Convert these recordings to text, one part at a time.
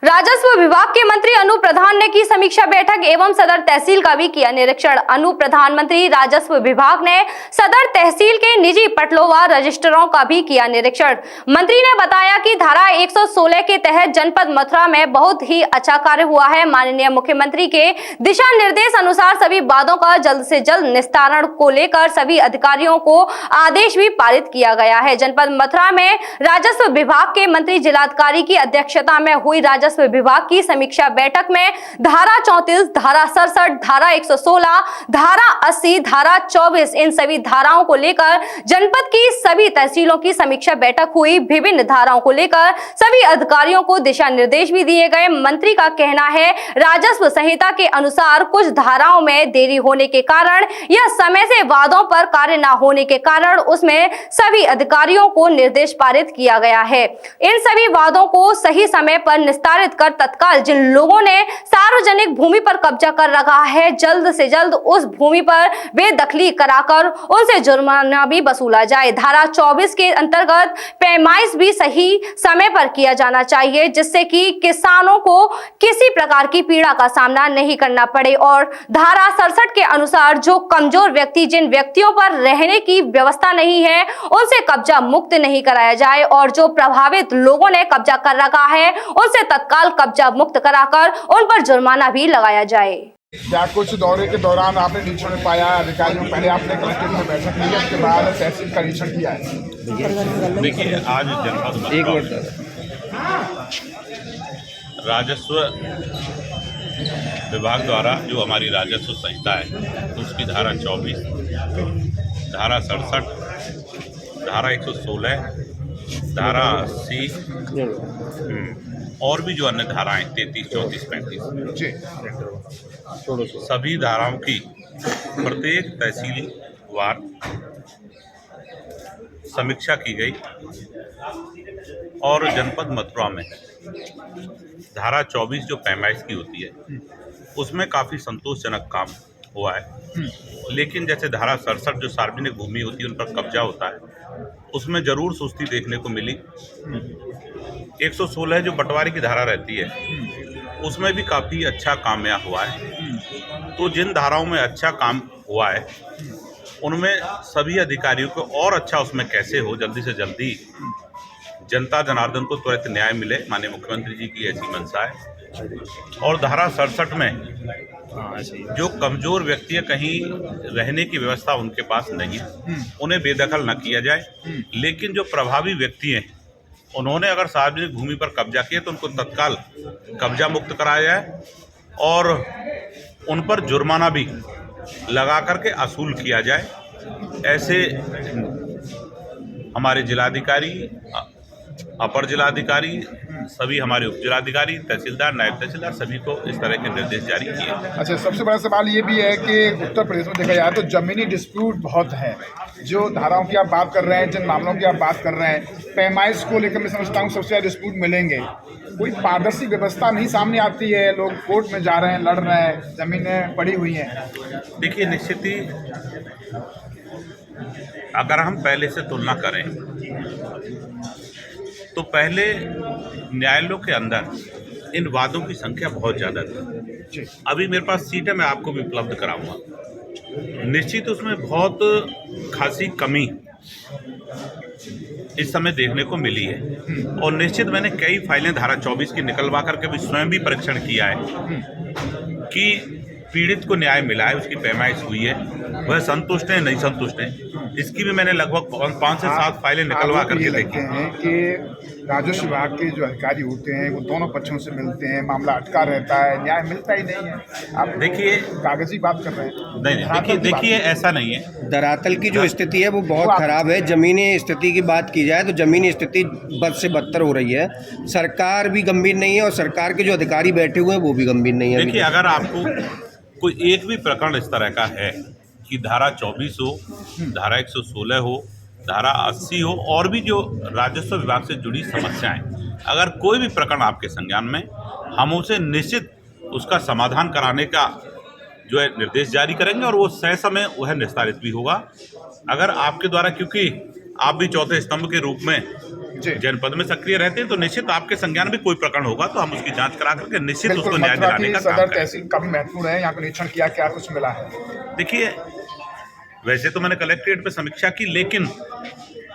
राजस्व विभाग के मंत्री अनूप प्रधान ने की समीक्षा बैठक एवं सदर तहसील का भी किया निरीक्षण। अनूप प्रधान मंत्री राजस्व विभाग ने सदर तहसील के निजी पटलों व रजिस्टरों का भी किया निरीक्षण। मंत्री ने बताया कि धारा 116 के तहत जनपद मथुरा में बहुत ही अच्छा कार्य हुआ है। माननीय मुख्यमंत्री के दिशा निर्देश अनुसार सभी वादों का जल्द से जल्द निस्तारण को लेकर सभी अधिकारियों को आदेश भी पारित किया गया है। जनपद मथुरा में राजस्व विभाग के मंत्री जिलाधिकारी की अध्यक्षता में हुई राजस्व विभाग की समीक्षा बैठक में धारा 34, धारा 67, धारा 116, धारा 80, धारा 24 इन सभी धाराओं को लेकर जनपद की सभी तहसीलों की समीक्षा बैठक हुई। विभिन्न धाराओं को लेकर सभी अधिकारियों को दिशा निर्देश भी दिए गए। मंत्री का कहना है राजस्व संहिता के अनुसार कुछ धाराओं में देरी होने के कारण या समय से वादों पर कार्य न होने के कारण उसमें सभी अधिकारियों को निर्देश पारित किया गया है। इन सभी वादों को सही समय पर निस्तारित कर तत्काल जिन लोगों ने सार्वजनिक भूमि पर कब्जा कर रखा है जल्द से जल्द उस भूमि पर बेदखली कराकर उनसे जुर्माना भी वसूला जाए। धारा 24 के अंतर्गत पैमाइश भी सही समय पर किया जाना चाहिए जिससे कि किसानों को किसी प्रकार की पीड़ा का सामना नहीं करना पड़े। और धारा 67 के अनुसार जो कमजोर व्यक्ति जिन व्यक्तियों पर रहने की व्यवस्था नहीं है उनसे कब्जा मुक्त नहीं कराया जाए और जो प्रभावित लोगों ने कब्जा कर रखा है उनसे तत्काल कब्जा मुक्त कराकर उन पर जुर्माना भी लगाया जाए। क्या कुछ दौरे के दौरान आपने निरीक्षण में पाया? अधिकारियों पहले आपने कलेक्ट्रेट में बैठक ली है, उसके बाद तहसील का निरीक्षण किया है। देखिए, आज जनपद राजस्व विभाग द्वारा जो हमारी राजस्व संहिता है उसकी धारा 24, धारा 67, धारा 116, धारा 80 और भी जो अन्य धाराएं 33, 34, 35 सभी धाराओं की प्रत्येक तहसील वार समीक्षा की गई और जनपद मथुरा में धारा 24 जो पैमाइश की होती है उसमें काफ़ी संतोषजनक काम हुआ है। लेकिन जैसे धारा 67 जो सार्वजनिक भूमि होती है उन पर कब्जा होता है उसमें ज़रूर सुस्ती देखने को मिली। 116 जो बंटवारे की धारा रहती है उसमें भी काफ़ी अच्छा काम यहाँ हुआ है। तो जिन धाराओं में अच्छा काम हुआ है उनमें सभी अधिकारियों को और अच्छा उसमें कैसे हो जल्दी से जल्दी जनता जनार्दन को त्वरित न्याय मिले, माननीय मुख्यमंत्री जी की ऐसी मंशा है। और धारा 67 में जो कमज़ोर व्यक्ति है कहीं रहने की व्यवस्था उनके पास नहीं है उन्हें बेदखल न किया जाए। लेकिन जो प्रभावी व्यक्ति हैं उन्होंने अगर सार्वजनिक भूमि पर कब्जा किया तो उनको तत्काल कब्जा मुक्त कराया जाए और उन पर जुर्माना भी लगा करके असूल किया जाए। ऐसे हमारे जिलाधिकारी, अपर जिलाधिकारी, सभी हमारे उप जिलाधिकारी, तहसीलदार, नायब तहसीलदार सभी को इस तरह के निर्देश जारी किए। अच्छा, सबसे बड़ा सवाल ये भी है कि उत्तर प्रदेश में देखा जाए तो जमीनी डिस्प्यूट बहुत है। जो धाराओं की आप बात कर रहे हैं, जिन मामलों की आप बात कर रहे हैं, पैमाइश को लेकर मैं समझता हूँ सबसे ज़्यादा डिस्प्यूट मिलेंगे। कोई पारदर्शी व्यवस्था नहीं सामने आती है, लोग कोर्ट में जा रहे हैं, लड़ रहे हैं, जमीनें पड़ी हुई हैं। देखिए, निश्चित ही अगर हम पहले से तुलना करें तो पहले न्यायालयों के अंदर इन वादों की संख्या बहुत ज़्यादा थी। अभी मेरे पास सीट है, मैं आपको भी उपलब्ध कराऊंगा। निश्चित उसमें बहुत खासी कमी इस समय देखने को मिली है और निश्चित मैंने कई फाइलें धारा 24 की निकलवा करके भी स्वयं भी परीक्षण किया है कि पीड़ित को न्याय मिला है, उसकी पैमाइश हुई है, वह संतुष्ट है नहीं संतुष्ट है। इसकी भी मैंने लगभग 5 से 7 फाइलें निकलवा करके देखी हैं कि राजस्व विभाग के जो अधिकारी होते हैं वो दोनों पक्षों से मिलते हैं, मामला अटका रहता है, न्याय मिलता ही नहीं है। आप देखिए, कागजी बात कर रहे हैं। नहीं, देखिए ऐसा नहीं है। धरातल की जो स्थिति है वो बहुत खराब है। जमीनी स्थिति की बात की जाए तो जमीनी स्थिति बद से बदतर हो रही है। सरकार भी गंभीर नहीं है और सरकार के जो अधिकारी बैठे हुए हैं वो भी गंभीर नहीं है। देखिए, अगर आपको कोई एक भी प्रकरण इस तरह का है कि धारा 24 हो, धारा 116 हो, धारा 80 हो और भी जो राजस्व विभाग से जुड़ी समस्याएं, अगर कोई भी प्रकरण आपके संज्ञान में, हम उसे निश्चित उसका समाधान कराने का जो है निर्देश जारी करेंगे और वो सह समय वह निस्तारित भी होगा। अगर आपके द्वारा, क्योंकि आप भी चौथे स्तंभ के रूप में जी। जनपद में सक्रिय रहते हैं तो निश्चित आपके संज्ञान में कोई प्रकरण होगा तो हम उसकी जांच करा करके निश्चित बिल्कुल, उसको न्याय मथुरा दिलाने की का काम सदर करेंगे। तहसील काफी महत्वपूर्ण है, यहाँ का निरीक्षण किया, क्या कुछ मिला है? देखिए, वैसे तो मैंने कलेक्ट्रेट पे समीक्षा की, लेकिन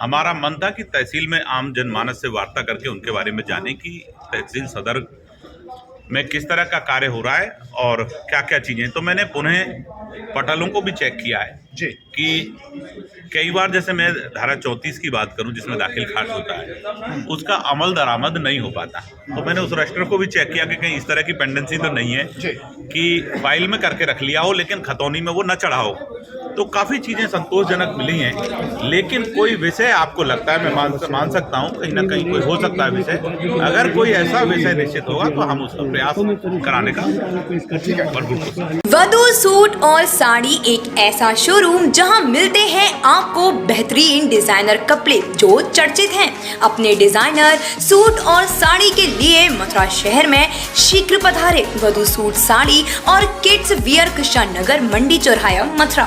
हमारा मन था कि तहसील में आम जनमानस से वार्ता करके उनके बारे में जाने की तहसील सदर में किस तरह का कार्य हो रहा है और क्या क्या चीज़ें। तो मैंने पुनः पटलों को भी चेक किया है जी। कि कई बार, जैसे मैं धारा 34 की बात करूं जिसमें दाखिल खास होता है, उसका अमल दरामद नहीं हो पाता। तो मैंने उस रजिस्टर को भी चेक किया कि कहीं इस तरह की पेंडेंसी तो नहीं है जी। कि फाइल में करके रख लिया हो लेकिन खतौनी में वो न चढ़ा हो। तो काफ़ी चीज़ें संतोषजनक मिली हैं, लेकिन कोई विषय आपको लगता है, मैं मान सकता हूँ कहीं ना कहीं कोई हो सकता है विषय, अगर कोई ऐसा विषय निश्चित होगा तो हम उसका प्रयास कराने का भरपूर। वधू सूट और साड़ी एक ऐसा शोरूम जहां मिलते हैं आपको बेहतरीन डिजाइनर कपड़े जो चर्चित हैं। अपने डिजाइनर सूट और साड़ी के लिए मथुरा शहर में शीघ्र पधारे। वधू सूट साड़ी और किड्स वियर कृष्णा नगर मंडी चौराहा मथुरा।